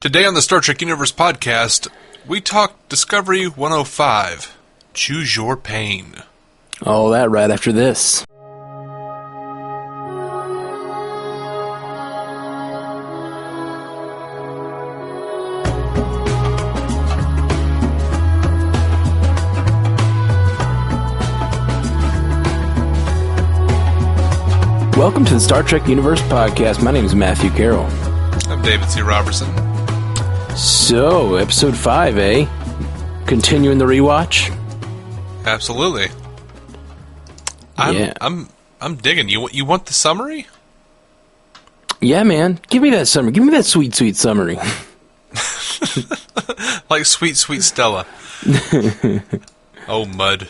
Today on the Star Trek Universe podcast, we talk Discovery 105, Choose Your Pain. All that right after this. Welcome to the Star Trek Universe podcast. My name is Matthew Carroll. I'm David C. Robertson. So, episode 5, eh? Continuing the rewatch? Absolutely. I'm digging. You want the summary? Yeah, man. Give me that summary. Give me that sweet, sweet summary. Like sweet, sweet Stella. Oh, mud.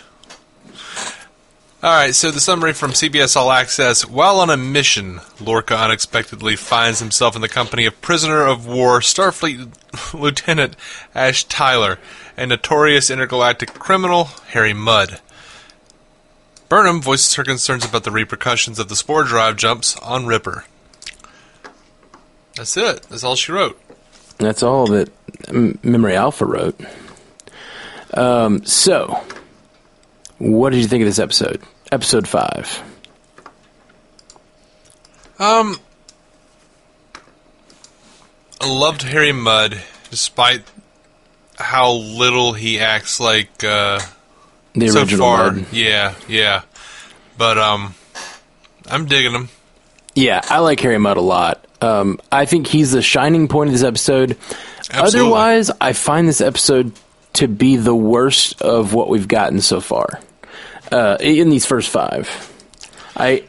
Alright, so the summary from CBS All Access. While on a mission, Lorca unexpectedly finds himself in the company of prisoner of war Starfleet Lieutenant Ash Tyler and notorious intergalactic criminal Harry Mudd. Burnham voices her concerns about the repercussions of the spore drive jumps on Ripper. That's it. That's all she wrote. That's all that Memory Alpha wrote. So, what did you think of this episode? Episode 5. I loved Harry Mudd, despite how little he acts like The so original far. Mudd. Yeah. But I'm digging him. Yeah, I like Harry Mudd a lot. I think he's the shining point of this episode. Absolutely. Otherwise, I find this episode to be the worst of what we've gotten so far. In these first 5. I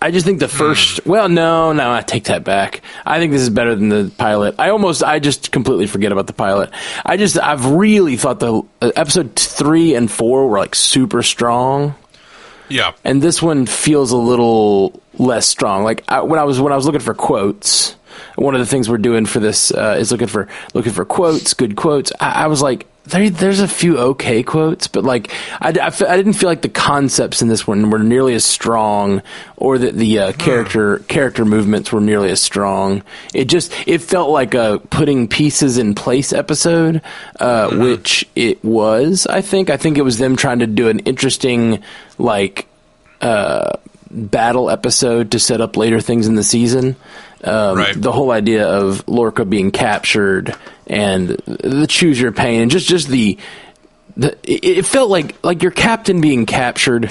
just think the first... Well, no, I take that back. I think this is better than the pilot. I just completely forget about the pilot. I've really thought the episode 3 and 4 were like super strong. Yeah. And this one feels a little less strong. Like when I was looking for quotes, one of the things we're doing for this is looking for quotes, good quotes. I was like, there's a few okay quotes, but like I didn't feel like the concepts in this one were nearly as strong, or that the character movements were nearly as strong. It felt like a putting pieces in place episode, which it was. I think it was them trying to do an interesting like battle episode to set up later things in the season. Right. The whole idea of Lorca being captured and the choose your pain, and just it felt like your captain being captured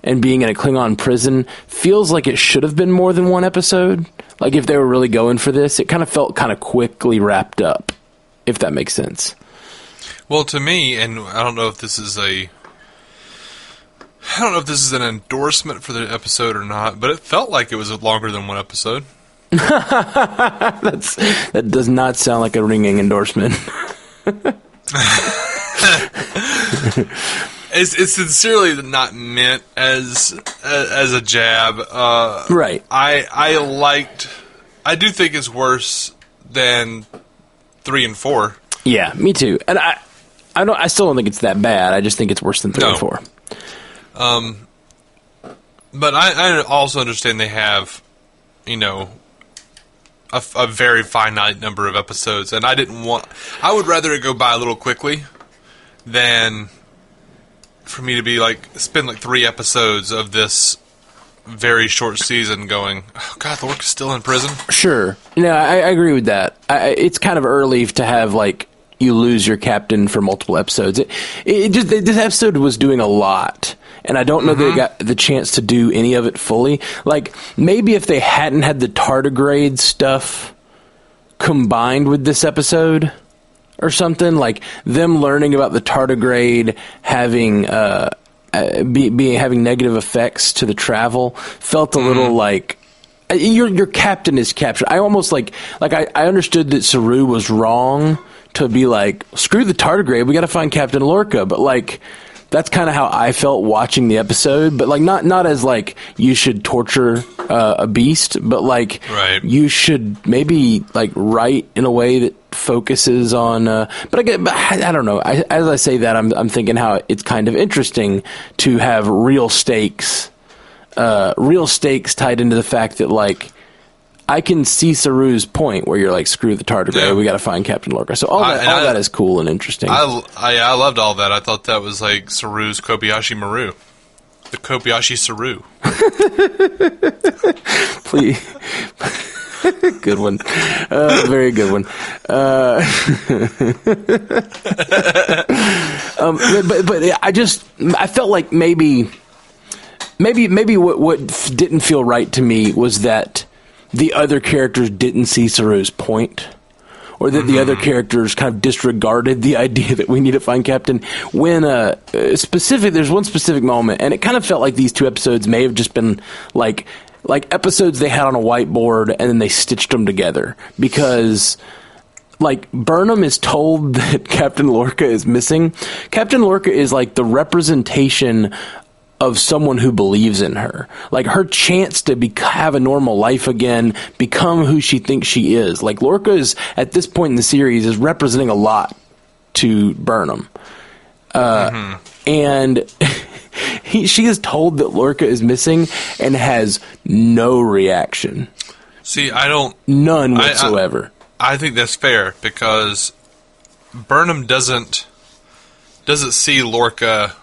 and being in a Klingon prison feels like it should have been more than one episode. Like if they were really going for this, it kind of felt kind of quickly wrapped up, if that makes sense. Well, to me, and I don't know if this is an endorsement for the episode or not, but it felt like it was longer than one episode. That does not sound like a ringing endorsement. It's sincerely not meant as a jab. Right. I do think it's worse than 3 and 4. Yeah, me too. And I still don't think it's that bad. I just think it's worse than 3 and 4. But I also understand they have, a very finite number of episodes, and I would rather it go by a little quickly than for me to be spend 3 episodes of this very short season going, oh God, Lorca's still in prison. Sure. No, I agree with that. It's kind of early to have you lose your captain for multiple episodes. This episode was doing a lot, and I don't know that they got the chance to do any of it fully. Like, maybe if they hadn't had the tardigrade stuff combined with this episode or something, like them learning about the tardigrade having having negative effects to the travel felt a little like your captain is captured. I almost I understood that Saru was wrong to be like, screw the tardigrade, we got to find Captain Lorca, but that's kind of how I felt watching the episode, but not as you should torture a beast, but right. You should maybe write in a way that focuses on. But I don't know. As I say that, I'm thinking how it's kind of interesting to have real stakes tied into the fact that I can see Saru's point where you're like, screw the tardigrade, Yeah. we got to find Captain Lorca. So all that is cool and interesting. I loved all that. I thought that was like Saru's Kobayashi Maru. The Kobayashi Saru. Please. Good one. Very good one. But I felt like maybe what didn't feel right to me was that the other characters didn't see Saru's point, or that the other characters kind of disregarded the idea that we need to find Captain. When there's one specific moment, and it kind of felt like these two episodes may have just been like episodes they had on a whiteboard and then they stitched them together, because like Burnham is told that Captain Lorca is missing. Captain Lorca is like the representation of someone who believes in her, like her chance to have a normal life again, become who she thinks she is. Like Lorca is at this point in the series is representing a lot to Burnham, and she is told that Lorca is missing and has no reaction. See, none whatsoever. I think that's fair, because Burnham doesn't see Lorca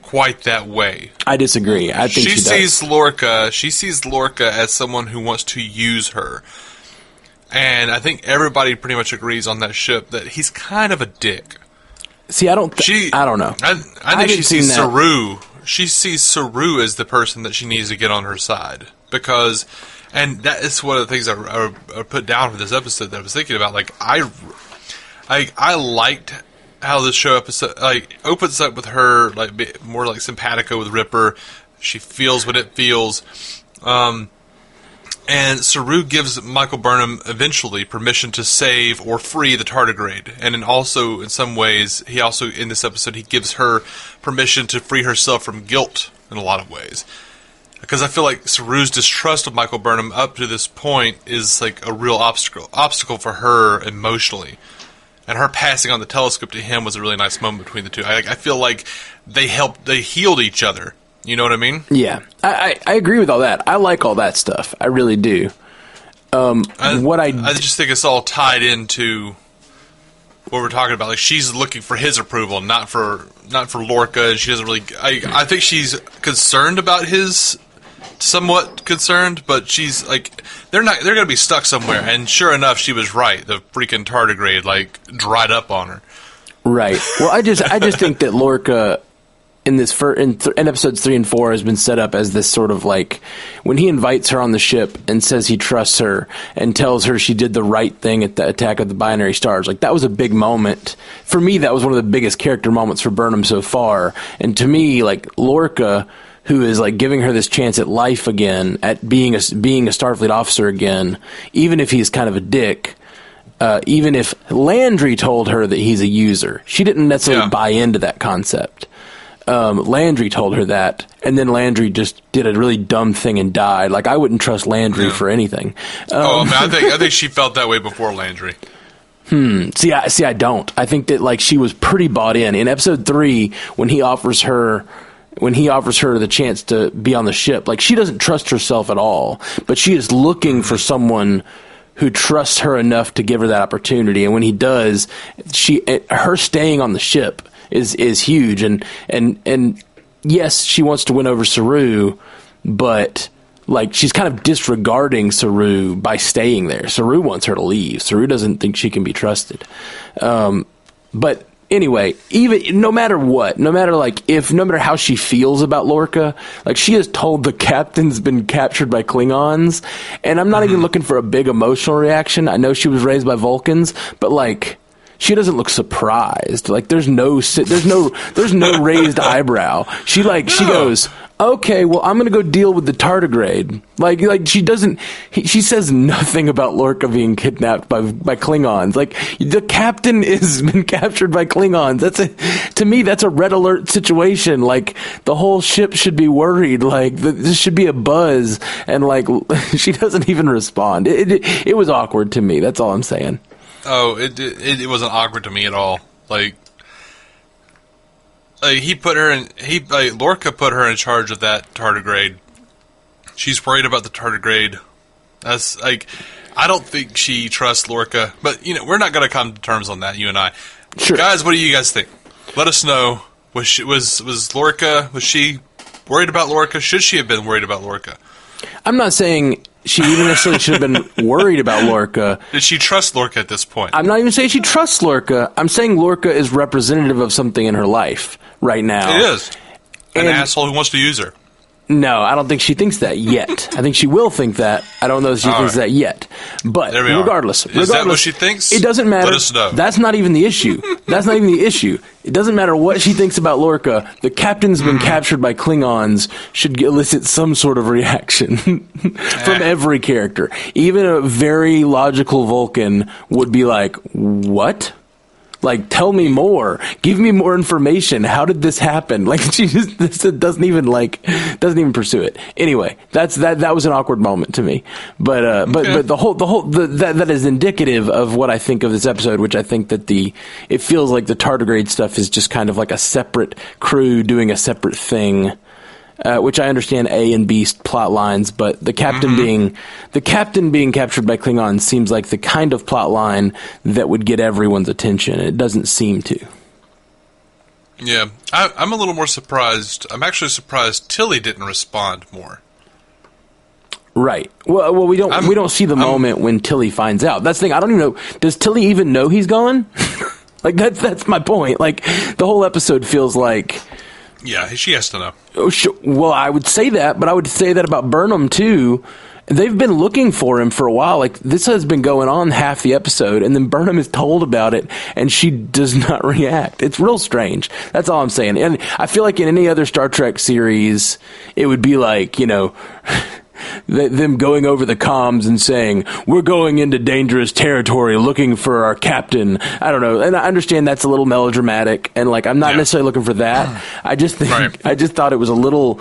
quite that way. I disagree. I think she sees Lorca. She sees Lorca as someone who wants to use her, and I think everybody pretty much agrees on that ship that he's kind of a dick. See, I don't know. I think she sees Saru. She sees Saru as the person that she needs to get on her side, because, and that is one of the things I put down for this episode that I was thinking about. Like I liked how this show episode like opens up with her like more like simpatico with Ripper. She feels what it feels, and Saru gives Michael Burnham eventually permission to save or free the tardigrade, and then also in some ways he also in this episode he gives her permission to free herself from guilt in a lot of ways. Because I feel like Saru's distrust of Michael Burnham up to this point is like a real obstacle for her emotionally. And her passing on the telescope to him was a really nice moment between the two. I feel like they healed each other. You know what I mean? Yeah, I agree with all that. I like all that stuff. I really do. I just think it's all tied into what we're talking about. Like she's looking for his approval, not for Lorca. And she doesn't really. I think she's concerned about his. Somewhat concerned, but she's like they're going to be stuck somewhere, and sure enough she was right. The freaking tardigrade like dried up on her. Right. Well, I just think that Lorca in this in episodes 3 and 4 has been set up as this sort of like when he invites her on the ship and says he trusts her and tells her she did the right thing at the attack of the binary stars. Like that was a big moment for me. That was one of the biggest character moments for Burnham so far. And to me, like Lorca, who is like giving her this chance at life again, at being a Starfleet officer again, even if he's kind of a dick, even if Landry told her that he's a user. She didn't necessarily buy into that concept. Landry told her that, and then Landry just did a really dumb thing and died. Like I wouldn't trust Landry for anything. I think she felt that way before Landry. See, I don't. I think that like she was pretty bought in. In episode 3, when he offers her the chance to be on the ship, like she doesn't trust herself at all, but she is looking for someone who trusts her enough to give her that opportunity. And when he does, her staying on the ship is huge. And yes, she wants to win over Saru, but like she's kind of disregarding Saru by staying there. Saru wants her to leave. Saru doesn't think she can be trusted. But anyway, even no matter how she feels about Lorca, like she is told the captain's been captured by Klingons, and I'm not even looking for a big emotional reaction. I know she was raised by Vulcans, but like she doesn't look surprised. Like there's no raised eyebrow. She goes, okay, well, I'm going to go deal with the tardigrade. Like she doesn't. She says nothing about Lorca being kidnapped by Klingons. Like the captain has been captured by Klingons. To me, that's a red alert situation. Like the whole ship should be worried. Like this should be a buzz, and like she doesn't even respond. It was awkward to me. That's all I'm saying. Oh, it wasn't awkward to me at all. Like Lorca put her in charge of that tardigrade. She's worried about the tardigrade That's like, I don't think she trusts Lorca, but we're not going to come to terms on that. You and I, Sure. Guys. What do you guys think? Let us know. Was Lorca? Was she worried about Lorca? Should she have been worried about Lorca? I'm not saying she even necessarily should have been worried about Lorca. Did she trust Lorca at this point? I'm not even saying she trusts Lorca. I'm saying Lorca is representative of something in her life right now. It is. An asshole who wants to use her. No, I don't think she thinks that yet. I think she will think that. I don't know if she thinks that yet. But regardless, is that what she thinks? It doesn't matter. Let us know. That's not even the issue. That's not even the issue. It doesn't matter what she thinks about Lorca. The captain's been captured by Klingons should elicit some sort of reaction from every character. Even a very logical Vulcan would be like, "What? Like, tell me more. Give me more information. How did this happen?" Like, she just doesn't even pursue it. Anyway, that was an awkward moment to me. But that is indicative of what I think of this episode, which I think that it feels like the tardigrade stuff is just kind of like a separate crew doing a separate thing. Which I understand A and B plot lines, but the captain being captured by Klingons seems like the kind of plot line that would get everyone's attention. It doesn't seem to. Yeah, I'm a little more surprised. I'm actually surprised Tilly didn't respond more. Right. Well, we don't see the moment when Tilly finds out. That's the thing. I don't even know. Does Tilly even know he's gone? Like that's my point. Like the whole episode feels like. Yeah, she has to know. Oh, sure. Well, I would say that, but I would say that about Burnham, too. They've been looking for him for a while. Like, this has been going on half the episode, and then Burnham is told about it, and she does not react. It's real strange. That's all I'm saying. And I feel like in any other Star Trek series, it would be like, them going over the comms and saying, "We're going into dangerous territory looking for our captain." I don't know. And I understand that's a little melodramatic, and like I'm not necessarily looking for that. I just think I just thought it was a little,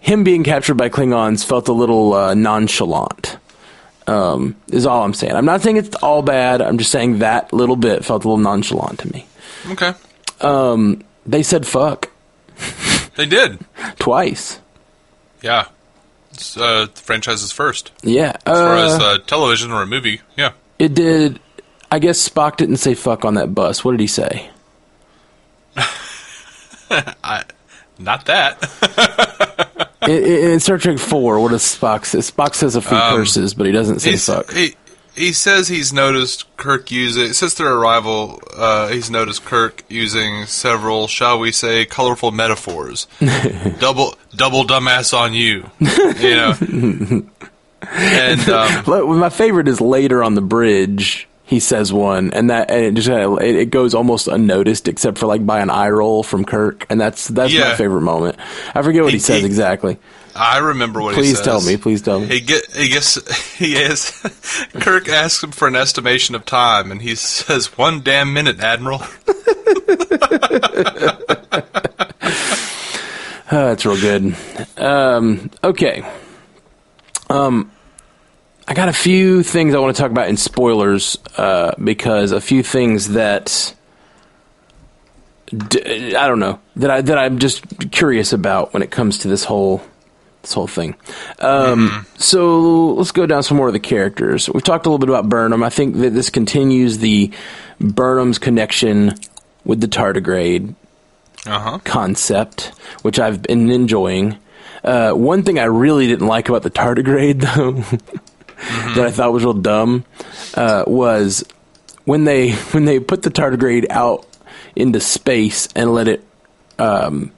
him being captured by Klingons felt a little nonchalant. Is all I'm saying. I'm not saying it's all bad. I'm just saying that little bit felt a little nonchalant to me. Okay. They said fuck. They did. Twice. Yeah. It's the franchise's first. Yeah. As far as television or a movie, yeah. It did. I guess Spock didn't say fuck on that bus. What did he say? Not that. in Star Trek 4, what does Spock say? Spock says a few curses, but he doesn't say fuck. He says he's noticed Kirk using, since their arrival, he's noticed Kirk using several, shall we say, colorful metaphors. double dumbass on you. And my favorite is later on the bridge. He says one, and it goes almost unnoticed, except for like by an eye roll from Kirk, and that's my favorite moment. I forget what he says exactly. I remember what he says. Please tell me. He is. Kirk asks him for an estimation of time, and he says, 1 damn minute, Admiral. That's real good. Okay. I got a few things I want to talk about in spoilers, because a few things that I don't know that I'm just curious about when it comes to this whole thing. So let's go down some more of the characters. We've talked a little bit about Burnham. I think that this continues the Burnham's connection with the tardigrade concept, which I've been enjoying. One thing I really didn't like about the tardigrade, though, that I thought was real dumb, was when they put the tardigrade out into space and let it come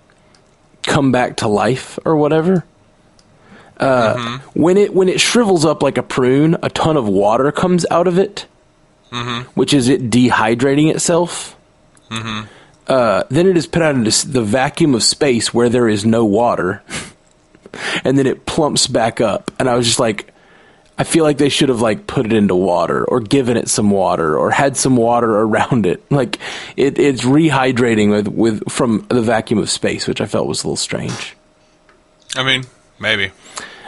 back to life or whatever. When it shrivels up like a prune, a ton of water comes out of it, which is it dehydrating itself. Then it is put out into the vacuum of space where there is no water, and then it plumps back up. And I was just like, I feel like they should have like put it into water or given it some water or had some water around it. Like it's rehydrating with from the vacuum of space, which I felt was a little strange. I mean, maybe.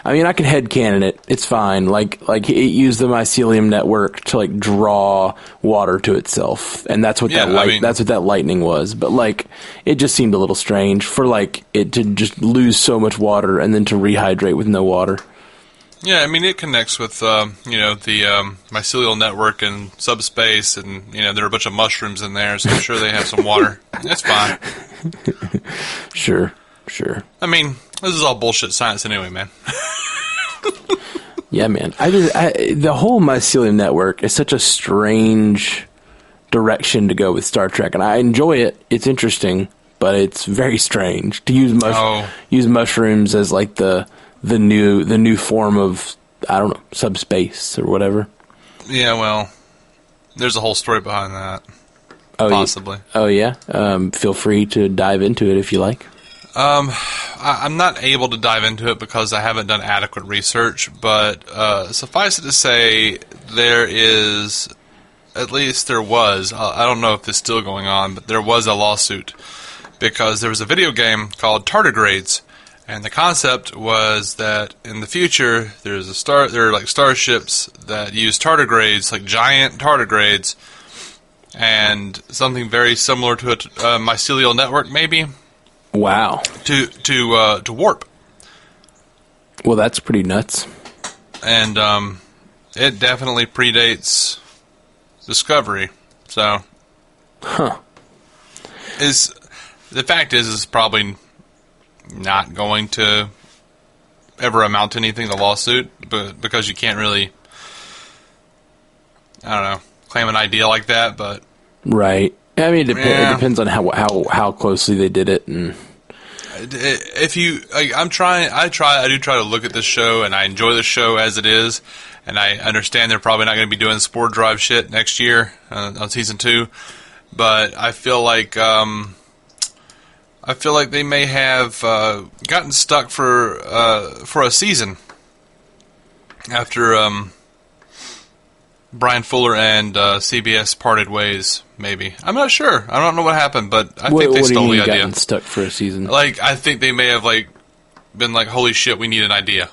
I mean, I can headcanon it. It's fine. Like it used the mycelium network to like draw water to itself, and that's what that's what that lightning was. But like, it just seemed a little strange for like it to just lose so much water and then to rehydrate with no water. Yeah, I mean, it connects with, the mycelial network and subspace, and, there are a bunch of mushrooms in there, so I'm sure they have some water. It's fine. Sure. I mean, this is all bullshit science anyway, man. Yeah, man. The whole mycelium network is such a strange direction to go with Star Trek, and I enjoy it. It's interesting, but it's very strange to use use mushrooms as like the new form of, I don't know, subspace or whatever. Yeah, well, there's a whole story behind that. Oh, possibly. Yeah. Feel free to dive into it if you like. I'm not able to dive into it because I haven't done adequate research, but suffice it to say, there was, I don't know if it's still going on, but there was a lawsuit because there was a video game called Tardigrades, and the concept was that in the future there are like starships that use tardigrades, like giant tardigrades, and something very similar to a mycelial network, maybe. Wow. To warp. Well, that's pretty nuts. And it definitely predates Discovery. So, the fact is it's probably not going to ever amount to anything, the lawsuit, but because you can't really, I don't know, claim an idea like that, but right. I mean, it depends on how closely they did it, and if you, like, I do try to look at this show, and I enjoy the show as it is, and I understand they're probably not going to be doing Spore Drive shit next year on season 2, but I feel like they may have gotten stuck for a season after Brian Fuller and CBS parted ways. Maybe, I'm not sure. I don't know what happened, but I think they stole the idea. Gotten stuck for a season? Like, I think they may have been like, "Holy shit, we need an idea."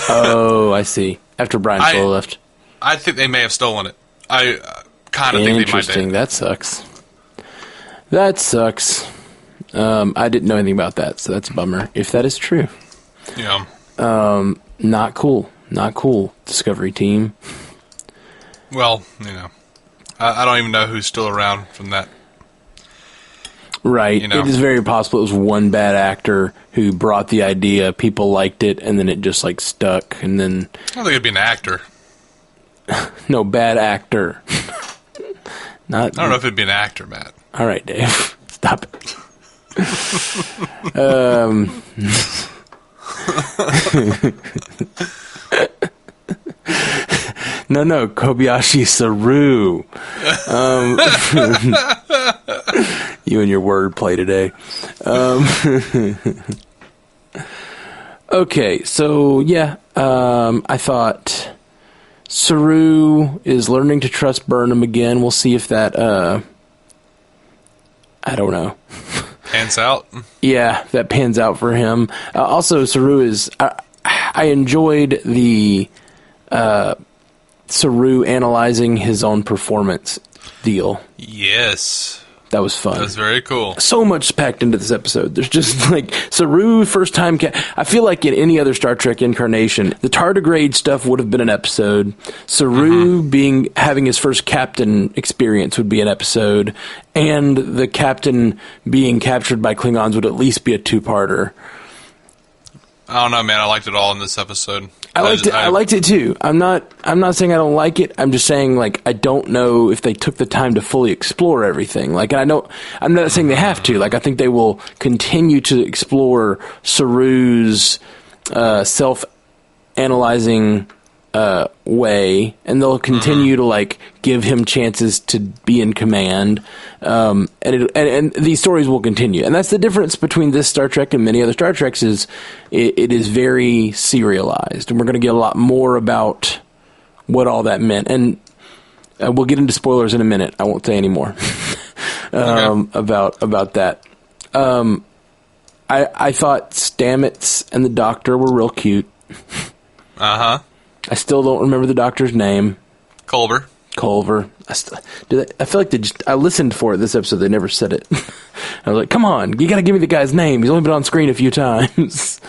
Oh, I see. After Brian Fuller left, I think they may have stolen it. I kind of think they might have. Interesting. That sucks. I didn't know anything about that, so that's a bummer. If that is true, yeah. Not cool. Discovery team. Well, I don't even know who's still around from that. Right. It is very possible it was one bad actor who brought the idea, people liked it, and then it just stuck, and then... I don't think it'd be an actor. No, bad actor. I don't know if it'd be an actor, Matt. All right, Dave. Stop it. No, Kobayashi Saru. You and your wordplay today. Okay, so yeah, I thought Saru is learning to trust Burnham again. We'll see if that, I don't know. Pans out? Yeah, that pans out for him. Also, Saru is... I enjoyed the Saru analyzing his own performance deal. Yes. That was fun. That was very cool. So much packed into this episode. There's just Saru first time. I feel like in any other Star Trek incarnation, the tardigrade stuff would have been an episode. Saru having his first captain experience would be an episode, and the captain being captured by Klingons would at least be a 2-parter. I don't know, man. I liked it all in this episode. I liked it too. I'm not saying I don't like it. I'm just saying I don't know if they took the time to fully explore everything. I'm not saying they have to. I think they will continue to explore Saru's self-analyzing way, and they'll continue to give him chances to be in command, and these stories will continue. And that's the difference between this Star Trek and many other Star Treks is it is very serialized, and we're going to get a lot more about what all that meant. And we'll get into spoilers in a minute. I won't say any more about that. I thought Stamets and the Doctor were real cute. Uh-huh. I still don't remember the Doctor's name. Culver. I feel like I listened for it this episode. They never said it. I was like, come on, you got to give me the guy's name. He's only been on screen a few times.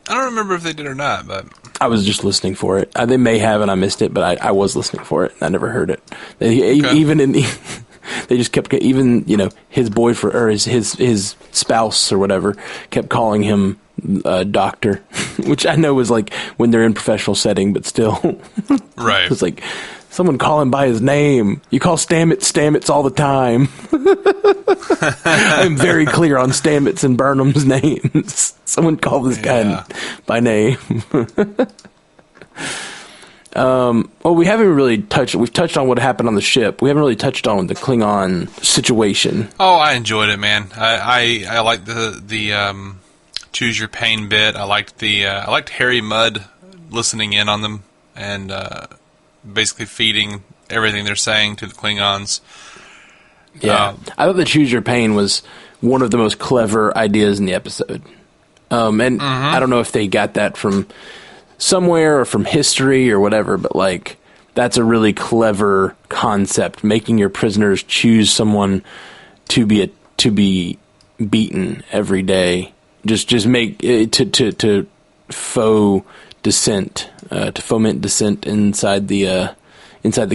I don't remember if they did or not, but I was just listening for it. They may have, and I missed it, but I was listening for it. I never heard it. Even in the, they just kept, even, his boyfriend or his spouse or whatever kept calling him doctor, which I know was like when they're in professional setting, but still, right. It's like someone call him by his name. You call Stamets all the time. I'm very clear on Stamets and Burnham's names. Someone call this guy by name. Well, we haven't really we've touched on what happened on the ship. We haven't really touched on the Klingon situation. Oh, I enjoyed it, man. I liked the choose your pain bit. I liked Harry Mudd listening in on them and basically feeding everything they're saying to the Klingons. Yeah, I thought the choose your pain was one of the most clever ideas in the episode. And I don't know if they got that from somewhere or from history or whatever, but like that's a really clever concept, making your prisoners choose someone to be beaten every day. Just make it to faux dissent, to foment dissent inside the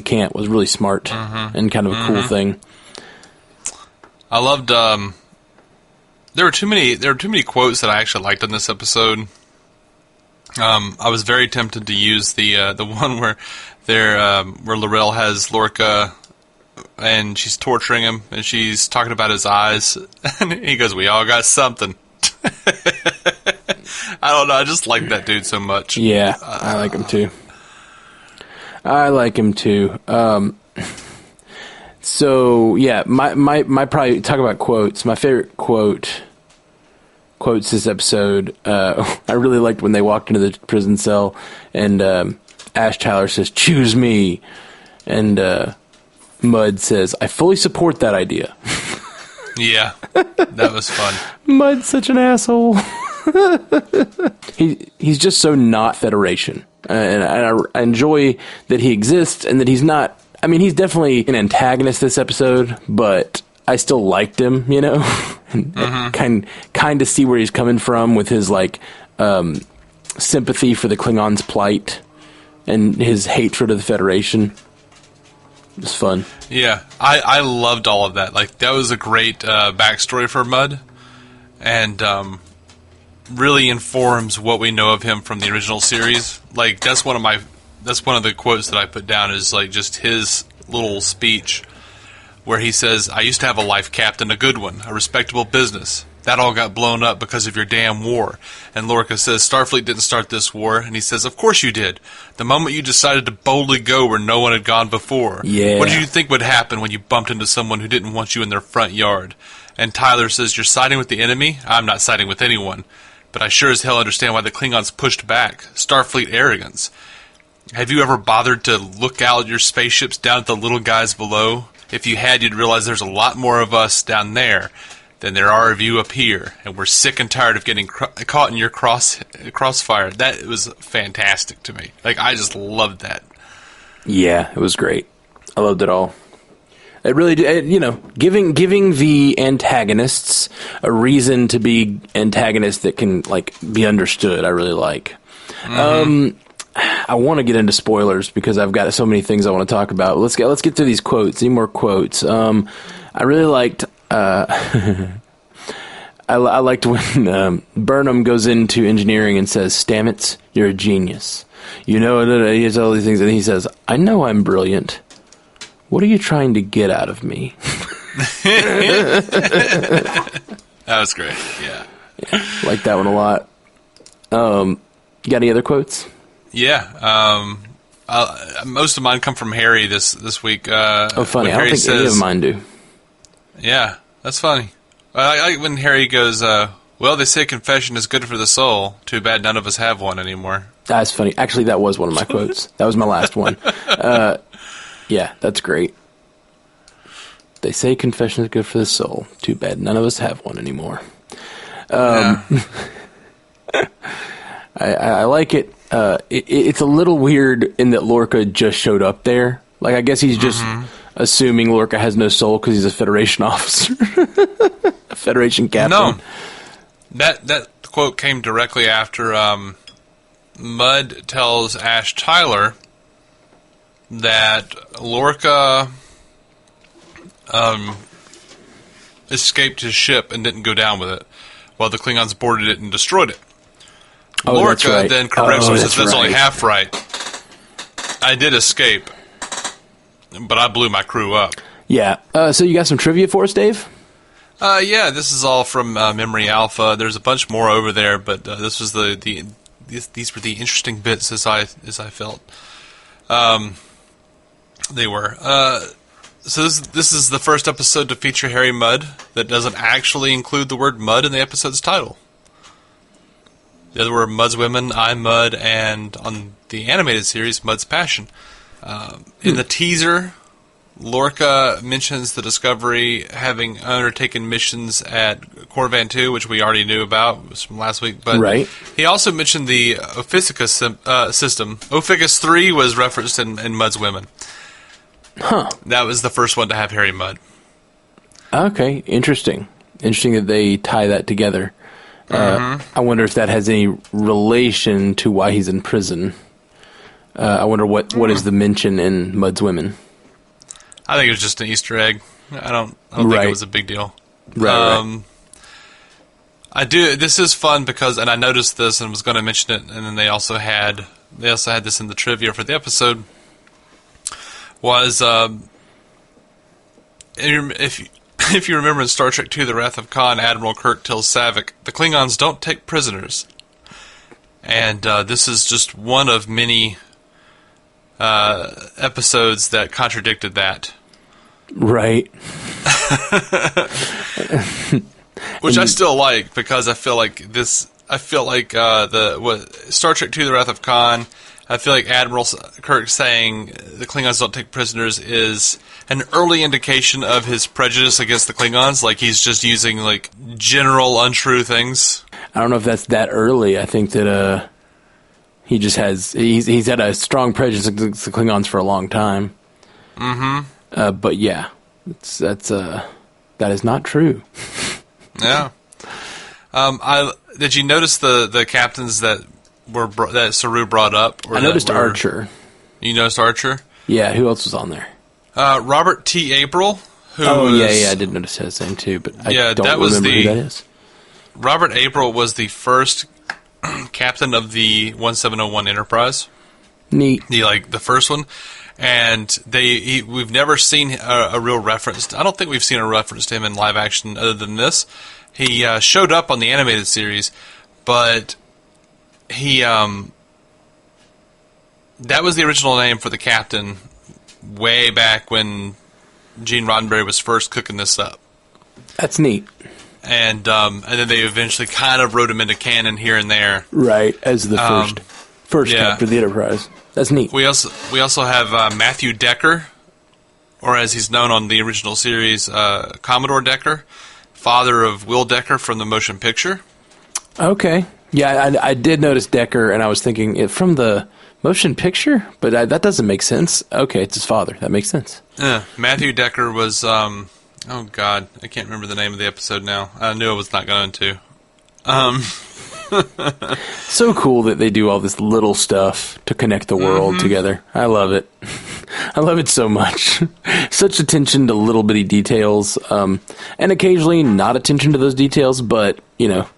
camp was really smart and kind of a cool thing. I loved. There were too many quotes that I actually liked in this episode. I was very tempted to use the one where L'Rell has Lorca and she's torturing him and she's talking about his eyes and he goes, "We all got something." I don't know. I just like that dude so much. Yeah, I like him too. So yeah, my probably talk about quotes. My favorite quotes this episode. I really liked when they walked into the prison cell and Ash Tyler says, "Choose me," and Mudd says, "I fully support that idea." Yeah, that was fun. Mudd's such an asshole. He's just so not Federation, and I enjoy that he exists and that he's not. I mean, he's definitely an antagonist this episode, but I still liked him, and kind of see where he's coming from with his like sympathy for the Klingons' plight and his hatred of the Federation. It was fun. Yeah, I loved all of that. Like that was a great backstory for Mudd, and really informs what we know of him from the original series. Like that's one of the quotes that I put down is like just his little speech where he says, "I used to have a life captain, a good one, a respectable business. That all got blown up because of your damn war." And Lorca says, "Starfleet didn't start this war." And he says, "Of course you did. The moment you decided to boldly go where no one had gone before. Yeah. What did you think would happen when you bumped into someone who didn't want you in their front yard?" And Tyler says, "You're siding with the enemy? I'm not siding with anyone. But I sure as hell understand why the Klingons pushed back. Starfleet arrogance. Have you ever bothered to look out at your spaceships down at the little guys below? If you had, you'd realize there's a lot more of us down there than there are of you up here, and we're sick and tired of getting caught in your crossfire." That was fantastic to me. Like, I just loved that. Yeah, it was great. I loved it all. It really did, giving the antagonists a reason to be antagonists that can like be understood. I really like. I want to get into spoilers because I've got so many things I want to talk about. Let's get through these quotes. Any more quotes? I really liked. I liked when Burnham goes into engineering and says, "Stamets, you're a genius. He has all these things," and he says, "I know I'm brilliant. What are you trying to get out of me?" That was great. Yeah, like that one a lot. You got any other quotes? Yeah. Most of mine come from Harry this week. Funny. I don't think any of mine do. Yeah, that's funny. I like when Harry goes, "Well, they say confession is good for the soul. Too bad none of us have one anymore." That's funny. Actually, that was one of my quotes. That was my last one. Yeah, that's great. They say confession is good for the soul. Too bad none of us have one anymore. I like it. It's a little weird in that Lorca just showed up there. Like, I guess he's just assuming Lorca has no soul because he's a Federation officer. A Federation captain. No. That quote came directly after Mudd tells Ash Tyler that Lorca escaped his ship and didn't go down with it, while the Klingons boarded it and destroyed it. Oh, Lorca that's right. then corrects him and says, that's right. only half right. I did escape, but I blew my crew up. Yeah. So you got some trivia for us, Dave? Yeah, this is all from Memory Alpha. There's a bunch more over there, but this was these were the interesting bits as I felt. They were. So this is the first episode to feature Harry Mudd that doesn't actually include the word Mudd in the episode's title. The other were Mudd's Women, I Mudd, and on the animated series, Mudd's Passion. In the teaser, Lorca mentions the Discovery having undertaken missions at Corvan 2, which we already knew about. It was from last week. But right. He also mentioned the Ophiuchus system. Ophiuchus 3 was referenced in Mudd's Women. Huh. That was the first one to have Harry Mudd. Okay, interesting. Interesting that they tie that together. I wonder if that has any relation to why he's in prison. I wonder what is the mention in Mudd's Women. I think it was just an Easter egg. I don't think it was a big deal. Right. I do. This is fun because, and I noticed this and was going to mention it, and then they also had this in the trivia for the episode. Was if you remember in Star Trek II: The Wrath of Khan, Admiral Kirk tells Saavik, the Klingons don't take prisoners, and this is just one of many episodes that contradicted that. Right. Which I still like, because I feel like Star Trek II: The Wrath of Khan, I feel like Admiral Kirk saying the Klingons don't take prisoners is an early indication of his prejudice against the Klingons. Like, he's just using, like, general untrue things. I don't know if that's that early. I think that he just has... He's had a strong prejudice against the Klingons for a long time. Mm-hmm. But yeah, that is not true. Yeah. Did you notice the captains that Saru brought up? I noticed Archer. You noticed Archer? Yeah, who else was on there? Robert T. April. Yeah, I did notice his name too, but I don't remember who that is. Robert April was the first captain of the 1701 Enterprise. Neat. The first one. And we've never seen a real reference. I don't think we've seen a reference to him in live action other than this. He showed up on the animated series, but he that was the original name for the captain way back when Gene Roddenberry was first cooking this up. That's neat. And then they eventually kind of wrote him into canon here and there. Right, as the first captain of the Enterprise. That's neat. We also have Matthew Decker, or as he's known on the original series, Commodore Decker, father of Will Decker from the motion picture. Okay. Yeah, I did notice Decker, and I was thinking, from the motion picture? But that doesn't make sense. Okay, it's his father. That makes sense. Matthew Decker was, oh God, I can't remember the name of the episode now. I knew I was not going to. So cool that they do all this little stuff to connect the world together. I love it. I love it so much. Such attention to little bitty details, and occasionally not attention to those details, but, you know,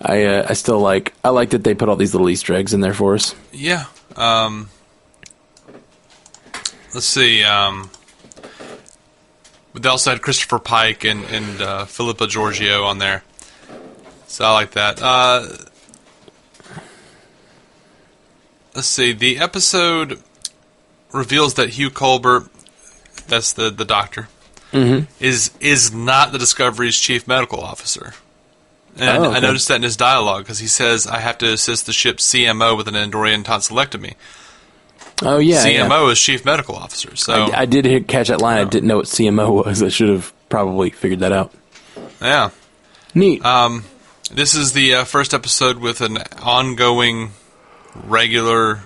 I still like that they put all these little Easter eggs in there for us. Yeah. Let's see. They also had Christopher Pike and Philippa Giorgio on there. So I like that. Let's see. The episode reveals that Hugh Colbert, that's the doctor, is not the Discovery's chief medical officer. And I noticed that in his dialogue, because he says, I have to assist the ship's CMO with an Andorian tonsillectomy. Oh, yeah. CMO is chief medical officer. So I did catch that line. I didn't know what CMO was. I should have probably figured that out. Yeah. Neat. This is the first episode with an ongoing, regular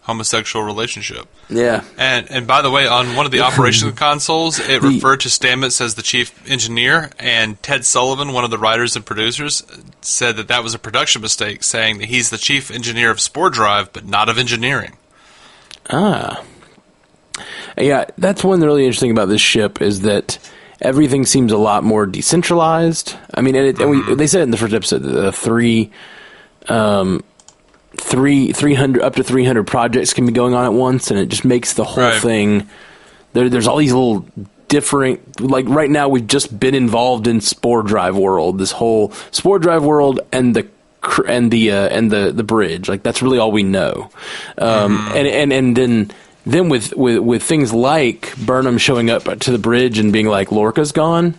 homosexual relationship. Yeah. And by the way, on one of the operations consoles, it referred to Stamets as the chief engineer, and Ted Sullivan, one of the writers and producers, said that was a production mistake, saying that he's the chief engineer of Spore Drive, but not of engineering. Ah. Yeah, that's one really interesting about this ship is that everything seems a lot more decentralized. I mean, they said in the first episode that 300 up to 300 projects can be going on at once, and it just makes the whole thing. There's all these little different. Like right now, we've just been involved in Spore Drive world. This whole Spore Drive world and the bridge. Like that's really all we know. And then with things like Burnham showing up to the bridge and being like, Lorca's gone,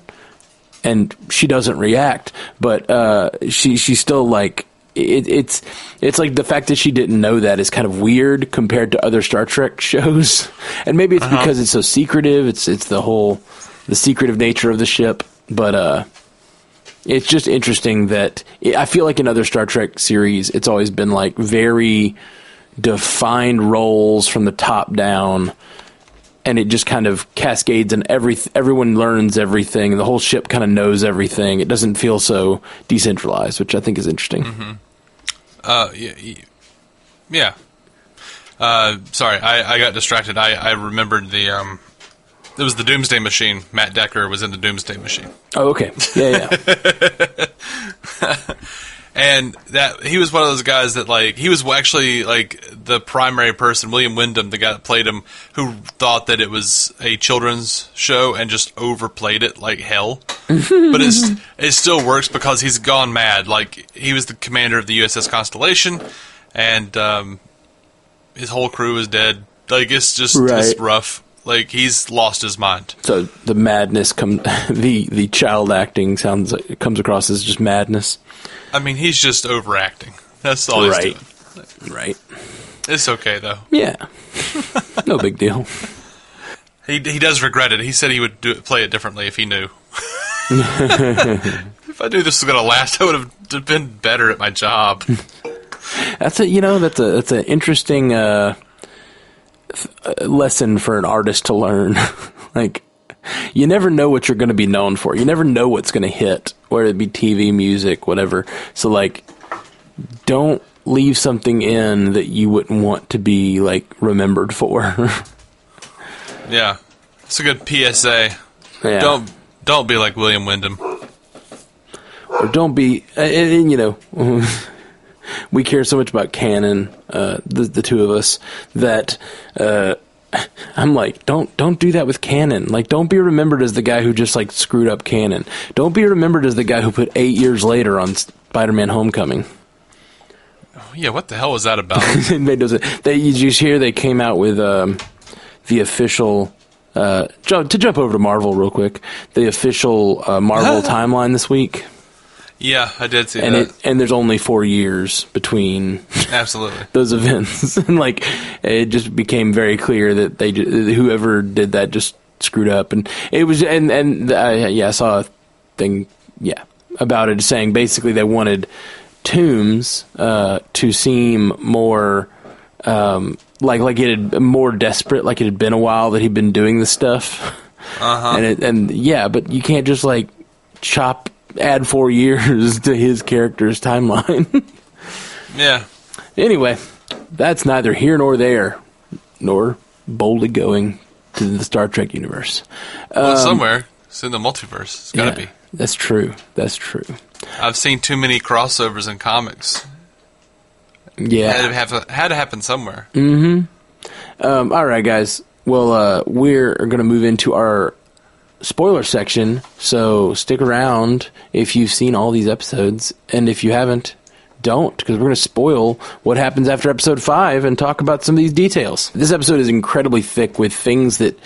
and she doesn't react, but she's still like. It's like the fact that she didn't know that is kind of weird compared to other Star Trek shows, and maybe it's because it's so secretive. It's the secretive nature of the ship, but it's just interesting that I feel like in other Star Trek series, it's always been like very defined roles from the top down, and it just kind of cascades, and everyone learns everything, and the whole ship kind of knows everything. It doesn't feel so decentralized, which I think is interesting. Yeah. Sorry, I got distracted. I remembered it was the Doomsday Machine. Matt Decker was in the Doomsday Machine. Oh, okay. Yeah. And that he was one of those guys that like he was actually like the primary person, William Wyndham, the guy that played him, who thought that it was a children's show and just overplayed it like hell. But it still works because he's gone mad. Like he was the commander of the USS Constellation, and his whole crew is dead. Like it's just it's rough. Like he's lost his mind. So the madness the child acting comes across as just madness. I mean, he's just overacting. That's all he's doing. Right. It's okay, though. Yeah. No big deal. He does regret it. He said he would play it differently if he knew. If I knew this was going to last, I would have been better at my job. That's an interesting lesson for an artist to learn. Like, you never know what you're going to be known for. You never know what's going to hit, whether it be TV, music, whatever. So, like, don't leave something in that you wouldn't want to be, like, remembered for. Yeah. It's a good PSA. Yeah. Don't be like William Wyndham. Or don't be, we care so much about canon, the two of us, that I'm like, don't do that with canon. Like, don't be remembered as the guy who just like screwed up canon. Don't be remembered as the guy who put 8 years later on Spider-Man: Homecoming. Oh, yeah, what the hell was that about? You just hear they came out with the official. To jump over to Marvel real quick, the official Marvel timeline this week. Yeah, I did see that. And there's only 4 years between absolutely those events, and like it just became very clear that whoever did that just screwed up, and it was I saw a thing about it saying basically they wanted Toombs to seem more like it had more desperate, like it had been a while that he'd been doing this stuff, but you can't just like add 4 years to his character's timeline. Yeah. Anyway, that's neither here nor there, nor boldly going to the Star Trek universe. Well, somewhere. It's in the multiverse. It's got to be. That's true. I've seen too many crossovers in comics. Yeah. Had to happen somewhere. Mm-hmm. All right, guys. Well, we're going to move into our spoiler section, so stick around if you've seen all these episodes, and if you haven't, don't, because we're going to spoil what happens after episode 5 and talk about some of these details. This episode is incredibly thick with things that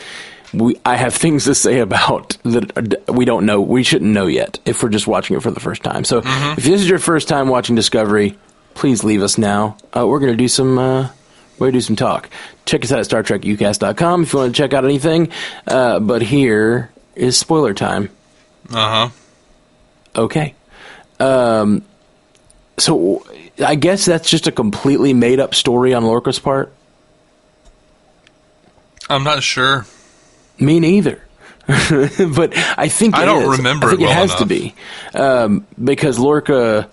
I have things to say about that we don't know, we shouldn't know yet if we're just watching it for the first time. So if this is your first time watching Discovery, please leave us now. We're going to do some talk. Check us out at StarTrekUCast.com if you want to check out anything, but here is spoiler time. Okay. So I guess that's just a completely made up story on Lorca's part. I'm not sure. Me neither. But I think I don't remember I think it well has enough. to be. Because Lorca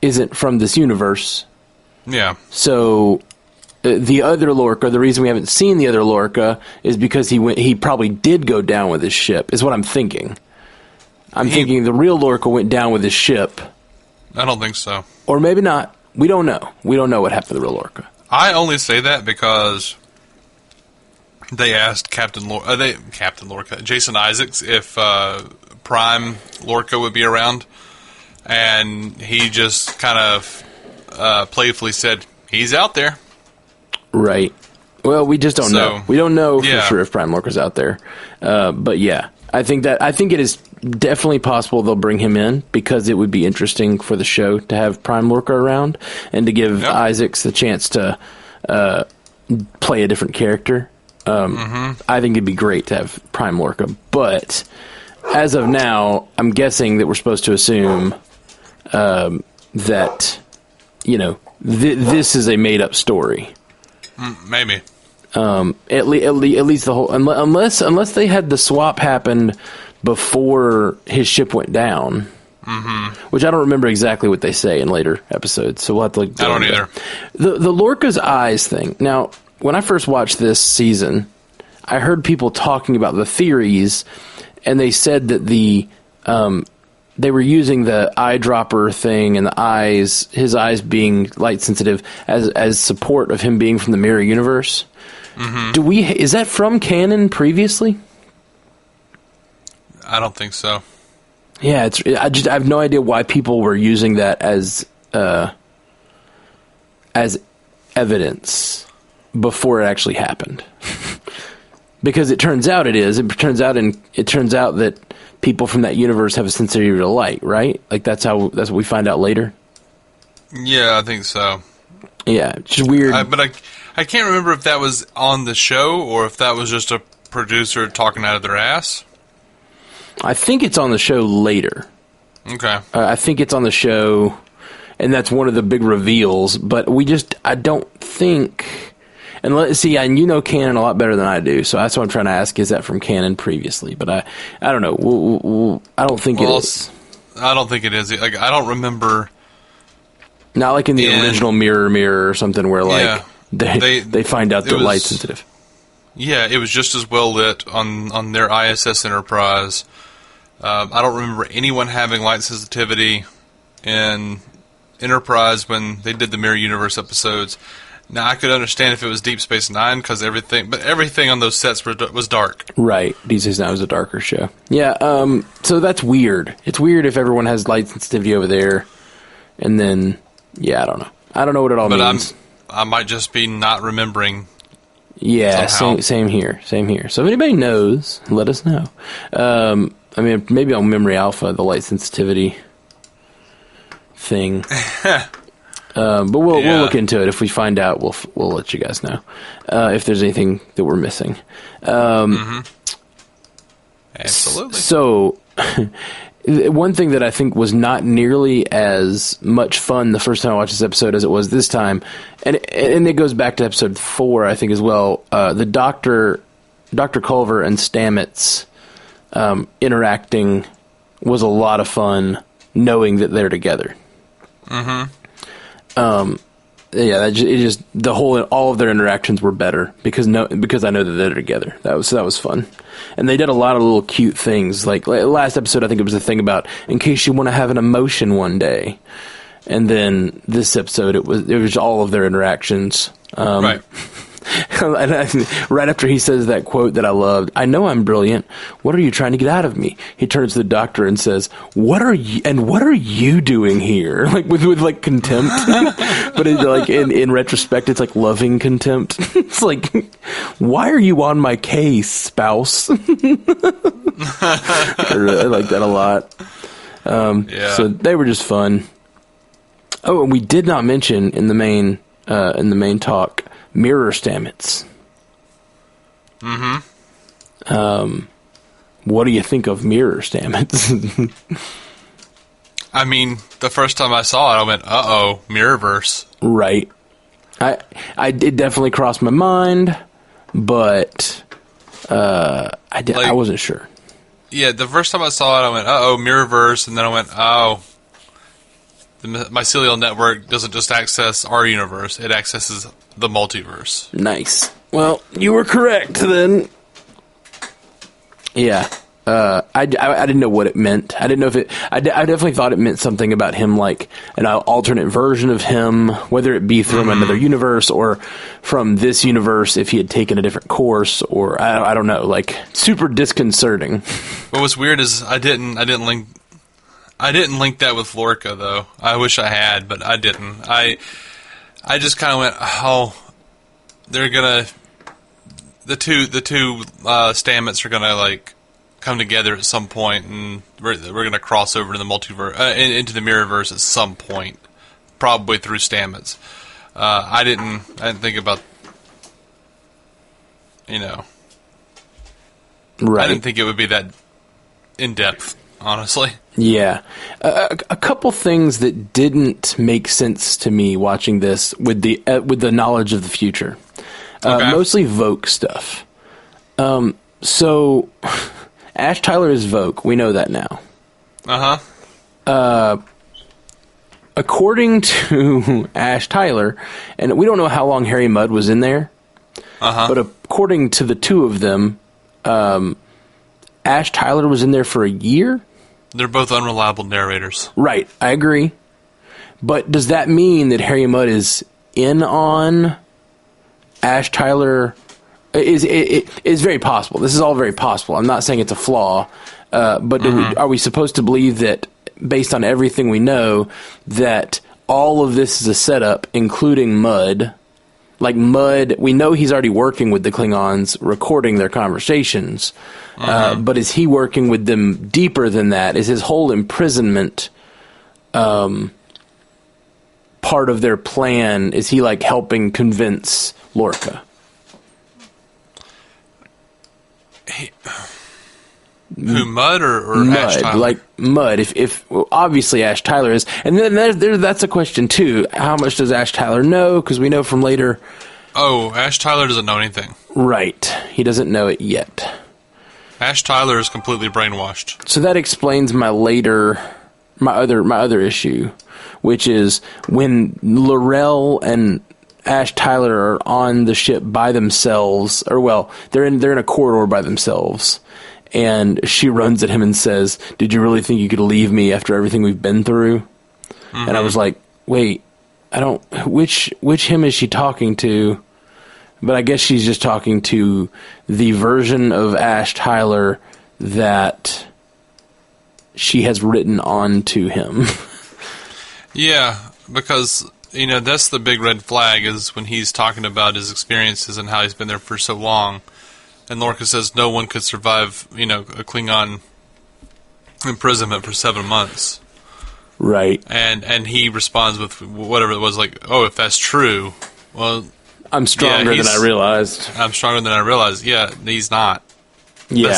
isn't from this universe. Yeah. So the other Lorca, the reason we haven't seen the other Lorca is because he probably did go down with his ship, is what I'm thinking. I'm thinking the real Lorca went down with his ship. I don't think so. Or maybe not. We don't know. We don't know what happened to the real Lorca. I only say that because they asked Captain Lorca, Jason Isaacs, if Prime Lorca would be around, and he just kind of playfully said, "He's out there." Right. Well, we just don't know. We don't know for sure if Prime Lorca's out there. But yeah, I think it is definitely possible they'll bring him in because it would be interesting for the show to have Prime Lorca around and to give Isaacs the chance to play a different character. I think it'd be great to have Prime Lorca, but as of now, I'm guessing that we're supposed to assume that this is a made-up story. Maybe. At least the whole unless they had the swap happen before his ship went down, which I don't remember exactly what they say in later episodes. So we'll have to look. I don't either. The Lorca's eyes thing. Now, when I first watched this season, I heard people talking about the theories, and they said that they were using the eyedropper thing and his eyes being light sensitive as support of him being from the mirror universe. Is that from canon previously? I don't think so. Yeah, I have no idea why people were using that as evidence before it actually happened. Because it turns out it is. It turns out that people from that universe have a sensitivity to light, right? Like that's what we find out later. Yeah, I think so. Yeah, it's just weird. But I can't remember if that was on the show or if that was just a producer talking out of their ass. I think it's on the show later. Okay. I think it's on the show, and that's one of the big reveals. But I don't think. And let's see, and you know canon a lot better than I do, so that's what I'm trying to ask. Is that from canon previously? But I don't know. I don't think it is. I don't think it is. Like I don't remember. Not like in the original Mirror or something where like they find out they're light sensitive. Yeah, it was just as well lit on their ISS Enterprise. I don't remember anyone having light sensitivity in Enterprise when they did the Mirror Universe episodes. Now, I could understand if it was Deep Space Nine because everything on those sets was dark. Right. Deep Space Nine was a darker show. Yeah, so that's weird. It's weird if everyone has light sensitivity over there, and then, yeah, I don't know. I don't know what it all means. I might just be not remembering. Yeah, same here. So if anybody knows, let us know. I mean, maybe on Memory Alpha, the light sensitivity thing. But we'll look into it. If we find out, we'll let you guys know if there's anything that we're missing. Absolutely. So, one thing that I think was not nearly as much fun the first time I watched this episode as it was this time, and it goes back to episode 4, I think, as well. The Dr. Culver and Stamets interacting was a lot of fun, knowing that they're together. All of their interactions were better because I know that they're together. That was fun, and they did a lot of little cute things. Like last episode, I think it was the thing about in case you want to have an emotion one day, and then this episode it was all of their interactions. Right. Right after he says that quote that I loved, "I know I'm brilliant. What are you trying to get out of me?" He turns to the doctor and says, "What are you doing here?" Like with like contempt, but in retrospect, it's like loving contempt. It's like, why are you on my case, spouse? I like that a lot. So they were just fun. Oh, and we did not mention in the main talk. Mirror Stamets. What do you think of Mirror Stamets? I mean, the first time I saw it, I went, "Uh-oh, Mirrorverse." Right. It definitely crossed my mind. but I wasn't sure. Yeah, the first time I saw it, I went, uh-oh, Mirrorverse, and then I went, oh, the mycelial network doesn't just access our universe, it accesses the multiverse. Nice. Well, you were correct then. Yeah. I didn't know what it meant. I didn't know if it... I definitely thought it meant something about him, like an alternate version of him, whether it be from another universe or from this universe if he had taken a different course, or I don't know, like super disconcerting. What was weird is I didn't link that with Lorca though. I wish I had, but I didn't. I just kind of went, oh, they're gonna the two Stamets are gonna like come together at some point, and we're going to cross over to the multiverse, into the Mirrorverse at some point, probably through Stamets. I didn't think about, Right. I didn't think it would be that in depth, honestly. Yeah. A couple things that didn't make sense to me watching this with the knowledge of the future. Okay. Mostly Vogue stuff. So Ash Tyler is Vogue. We know that now. Uh-huh. According to Ash Tyler, and we don't know how long Harry Mudd was in there, but according to the two of them, Ash Tyler was in there for a year? They're both unreliable narrators. Right, I agree. But does that mean that Harry Mudd is in on Ash Tyler? It is very possible. This is all very possible. I'm not saying it's a flaw, but are we supposed to believe that, based on everything we know, that all of this is a setup, including Mudd? Like Mudd, we know he's already working with the Klingons, recording their conversations, but is he working with them deeper than that? Is his whole imprisonment part of their plan? Is he like helping convince Lorca? Who, Mudd or Mudd, Ash Tyler? like Mudd. If obviously Ash Tyler is, and then that's a question too. How much does Ash Tyler know? Because we know from later. Oh, Ash Tyler doesn't know anything. Right, he doesn't know it yet. Ash Tyler is completely brainwashed. So that explains my other issue, which is when L'Rell and Ash Tyler are on the ship by themselves, or well, they're in a corridor by themselves, and she runs at him and says, "Did you really think you could leave me after everything we've been through?" And I was like, "Wait, I don't. Which him is she talking to?" But I guess she's just talking to the version of Ash Tyler that she has written onto him. Yeah, because that's the big red flag, is when he's talking about his experiences and how he's been there for so long. And Lorca says no one could survive, a Klingon imprisonment for 7 months. Right. And he responds with whatever it was, like, oh, if that's true, well... I'm stronger than I realized. I'm stronger than I realized. Yeah, he's not. Yeah,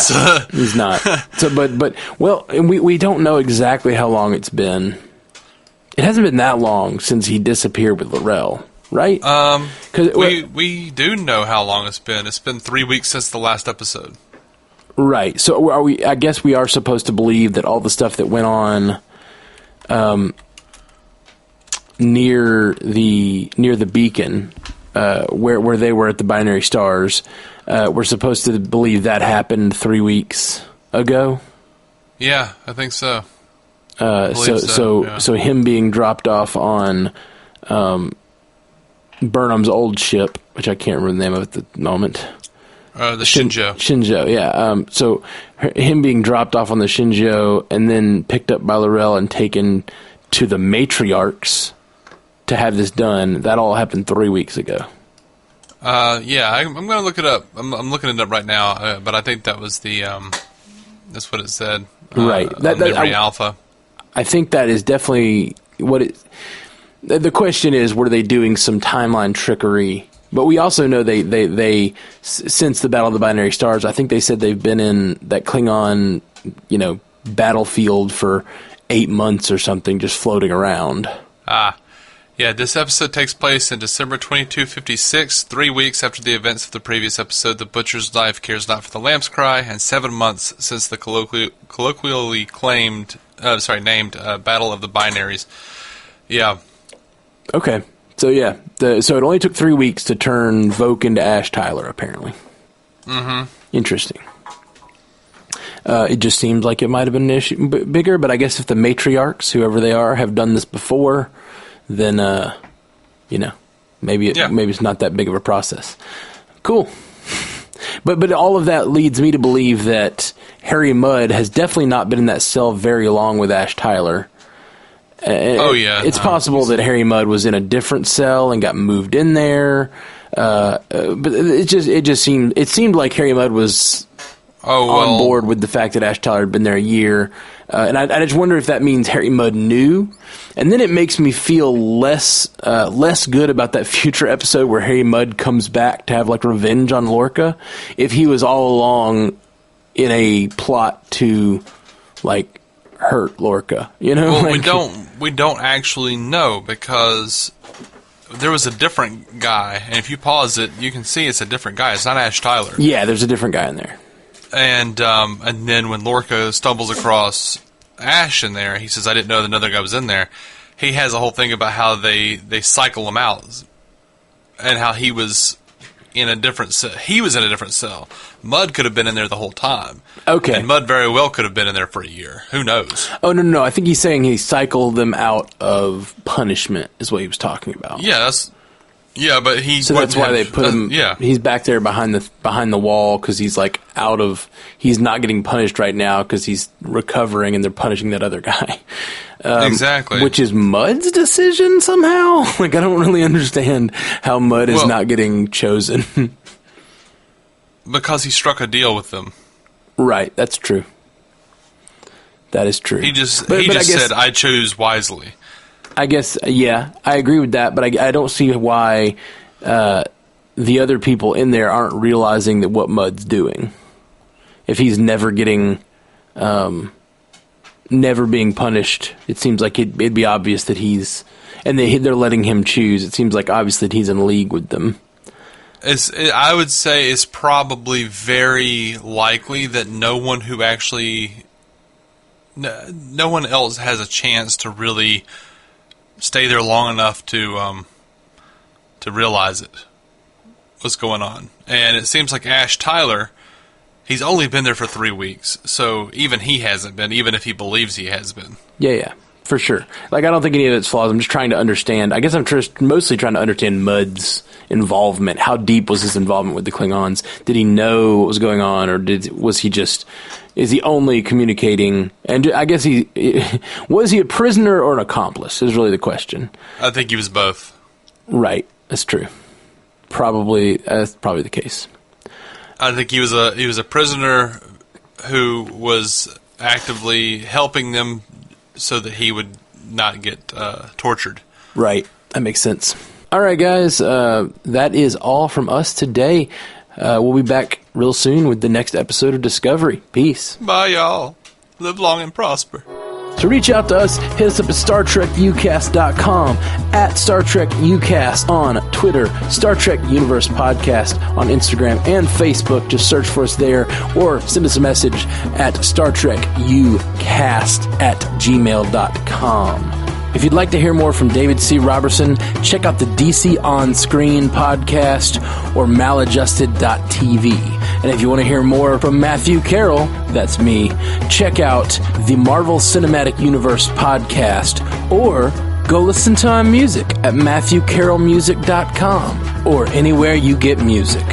he's not. So, but well, we don't know exactly how long it's been. It hasn't been that long since he disappeared with L'Rell, right? Cause we do know how long it's been. It's been 3 weeks since the last episode. Right. So are we? I guess we are supposed to believe that all the stuff that went on, near the beacon, where they were at the binary stars, we're supposed to believe that happened 3 weeks ago. Yeah, I think so. So him being dropped off on Burnham's old ship, which I can't remember the name of at the moment. The Shinjo. Shinjo, yeah. So him being dropped off on the Shinjo and then picked up by L'Rell and taken to the matriarchs to have this done, that all happened 3 weeks ago. Yeah, I'm going to look it up. I'm looking it up right now, but I think that was that's what it said. Right. Alpha. I think that is definitely what it... The question is, were they doing some timeline trickery? But we also know they since the Battle of the Binary Stars, I think they said they've been in that Klingon, battlefield for 8 months or something, just floating around. Yeah, this episode takes place in December 2256, 3 weeks after the events of the previous episode, The Butcher's Knife Cares Not for the Lamb's Cry, and 7 months since the colloquially named Battle of the Binaries. Yeah. Okay. So, yeah. So it only took 3 weeks to turn Voke into Ash Tyler, apparently. Mm-hmm. Interesting. It just seems like it might have been an issue bigger, but I guess if the matriarchs, whoever they are, have done this before, then, maybe it's not that big of a process. Cool. But all of that leads me to believe that Harry Mudd has definitely not been in that cell very long with Ash Tyler. It's possible that Harry Mudd was in a different cell and got moved in there. But it seemed like Harry Mudd was on board with the fact that Ash Tyler had been there a year. And I just wonder if that means Harry Mudd knew. And then it makes me feel less good about that future episode where Harry Mudd comes back to have like revenge on Lorca, if he was all along in a plot to like hurt Lorca. Well, we don't actually know, because there was a different guy, and if you pause it, you can see it's a different guy. It's not Ash Tyler. Yeah, there's a different guy in there. And then when Lorca stumbles across Ash in there, he says, "I didn't know another guy was in there." He has a whole thing about how they cycle him out, and how he was in a different cell. He was in a different cell. Mudd could have been in there the whole time. Okay. And Mudd very well could have been in there for a year. Who knows? Oh, no. I think he's saying he cycled them out of punishment is what he was talking about. Yeah, but he... So that's why they put him... Yeah. He's back there behind the wall because he's like he's not getting punished right now because he's recovering and they're punishing that other guy. Exactly. Which is Mudd's decision somehow? Like, I don't really understand how Mudd is not getting chosen. Because he struck a deal with them. Right, that's true. That is true. He just said, "I chose wisely." I guess, yeah, I agree with that, but I don't see why the other people in there aren't realizing that what Mudd's doing. If he's never being punished, it seems like it'd be obvious that they're letting him choose. It seems like obvious that he's in league with them. I would say it's probably very likely that no one else has a chance to really stay there long enough to realize what's going on. And it seems like Ash Tyler, he's only been there for 3 weeks, so even he hasn't been, even if he believes he has been. Yeah, for sure. Like, I don't think any of it's flaws. I'm just trying to understand. I guess I'm mostly trying to understand Mudd's involvement. How deep was his involvement with the Klingons? Did he know what was going on, or is he only communicating? And I guess was he a prisoner or an accomplice is really the question. I think he was both. Right. That's true. That's probably the case. I think he was a prisoner who was actively helping them so that he would not get tortured. Right. That makes sense. All right, guys. That is all from us today. We'll be back real soon with the next episode of Discovery. Peace. Bye, y'all. Live long and prosper. To reach out to us, hit us up at StarTrekUCast.com, at StarTrekUCast on Twitter, Star Trek Universe Podcast on Instagram and Facebook. Just search for us there, or send us a message at StarTrekUcast@gmail.com. If you'd like to hear more from David C. Robertson, check out the DC On Screen podcast or maladjusted.tv. And if you want to hear more from Matthew Carroll, that's me, check out the Marvel Cinematic Universe podcast, or go listen to my music at MatthewCarrollmusic.com or anywhere you get music.